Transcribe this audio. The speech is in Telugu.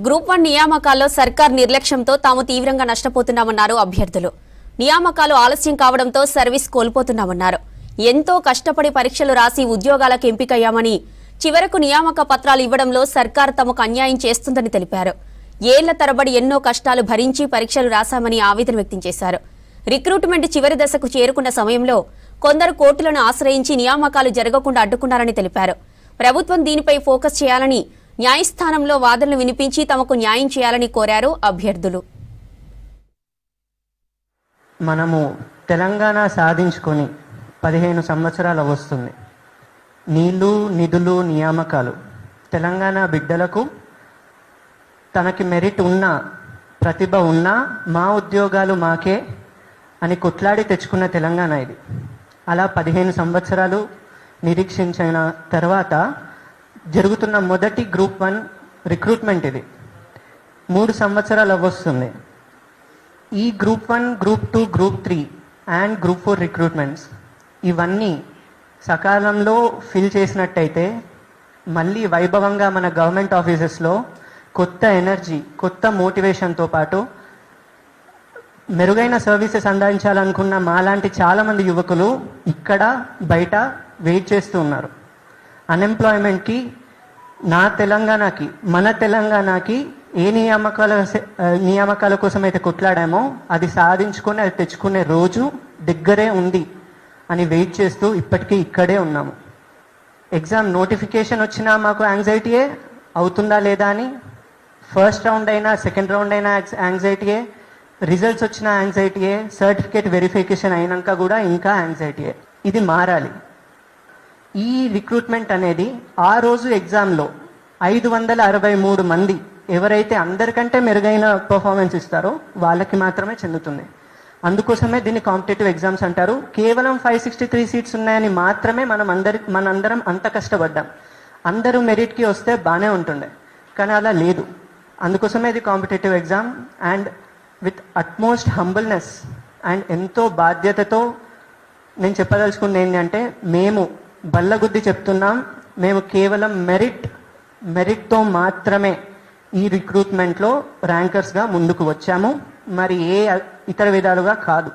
గ్రూప్ 1 నియామకాల్లో సర్కార్ నిర్లక్ష్యంతో తాము తీవ్రంగా నష్టపోతున్నామన్నారు అభ్యర్థులు. నియామకాలు ఆలస్యం కావడంతో సర్వీస్ కోల్పోతున్నామన్నారు. ఎంతో కష్టపడి పరీక్షలు రాసి ఉద్యోగాలకు ఎంపికయ్యామని చివరకు నియామక పత్రాలు ఇవ్వడంలో సర్కార్ తమకు అన్యాయం చేస్తుందని తెలిపారు. ఏళ్ల తరబడి ఎన్నో కష్టాలు భరించి పరీక్షలు రాశామని ఆవేదన వ్యక్తం చేశారు. రిక్రూట్మెంట్ చివరి దశకు చేరుకున్న సమయంలో కొందరు కోర్టులను ఆశ్రయించి నియామకాలు జరగకుండా అడ్డుకున్నారని తెలిపారు. ప్రభుత్వం దీనిపై ఫోకస్ చేయాలని, న్యాయస్థానంలో వాదనలు వినిపించి తమకు న్యాయం చేయాలని కోరారు అభ్యర్థులు. మనము తెలంగాణ సాధించుకొని 15 సంవత్సరాలు వస్తుంది. నీళ్లు, నిధులు, నియామకాలు తెలంగాణ బిడ్డలకు తనకి మెరిట్ ఉన్నా, ప్రతిభ ఉన్నా మా ఉద్యోగాలు మాకే అని కొట్లాడి తెచ్చుకున్న తెలంగాణ ఇది. అలా 15 సంవత్సరాలు నిరీక్షించిన తర్వాత జరుగుతున్న మొదటి గ్రూప్ 1 రిక్రూట్మెంట్ ఇది. 3 సంవత్సరాలు వస్తుంది. ఈ group 1, group 2, group 3 and group 4 recruitments ఇవన్నీ సకాలంలో ఫిల్ చేసినట్టయితే మళ్ళీ వైభవంగా మన గవర్నమెంట్ ఆఫీసెస్లో కొత్త ఎనర్జీ, కొత్త మోటివేషన్తో పాటు మెరుగైన సర్వీసెస్ అందించాలనుకున్న మాలాంటి చాలామంది యువకులు ఇక్కడ బయట వెయిట్ చేస్తూ ఉన్నారు. అన్ఎంప్లాయ్మెంట్కి, నా తెలంగాణకి, మన తెలంగాణకి ఏ నియామకాల కోసం అయితే కొట్లాడామో అది సాధించుకొని అది తెచ్చుకునే రోజు దగ్గరే ఉంది అని వెయిట్ చేస్తూ ఇప్పటికీ ఇక్కడే ఉన్నాము. ఎగ్జామ్ నోటిఫికేషన్ వచ్చినా మాకు యాంగ్జైటీయే, అవుతుందా లేదా అని. ఫస్ట్ రౌండ్ అయినా సెకండ్ రౌండ్ అయినా యాంగ్జైటీయే, రిజల్ట్స్ వచ్చిన యాంగ్జైటీయే, సర్టిఫికేట్ వెరిఫికేషన్ అయినాక కూడా ఇంకా యాంగ్జైటీయే. ఇది మారాలి. ఈ రిక్రూట్మెంట్ అనేది ఆ రోజు ఎగ్జామ్లో 563 మంది ఎవరైతే అందరికంటే మెరుగైన పర్ఫార్మెన్స్ ఇస్తారో వాళ్ళకి మాత్రమే చెందుతుంది. అందుకోసమే దీన్ని కాంపిటేటివ్ ఎగ్జామ్స్ అంటారు. కేవలం 563 సీట్స్ ఉన్నాయని మాత్రమే మనందరం అంత కష్టపడ్డాం. అందరూ మెరిట్కి వస్తే బాగానే ఉంటుండే, కానీ అలా లేదు. అందుకోసమే ఇది competitive exam. And with utmost humbleness and ఎంతో బాధ్యతతో నేను చెప్పదలుచుకుంది ఏంటంటే, మేము బల్లగుద్ది చెప్తున్నాం, మేము కేవలం మెరిట్తో మాత్రమే ఈ రిక్రూట్మెంట్లో ర్యాంకర్స్గా ముందుకు వచ్చాము, మరి ఏ ఇతర విధాలుగా కాదు.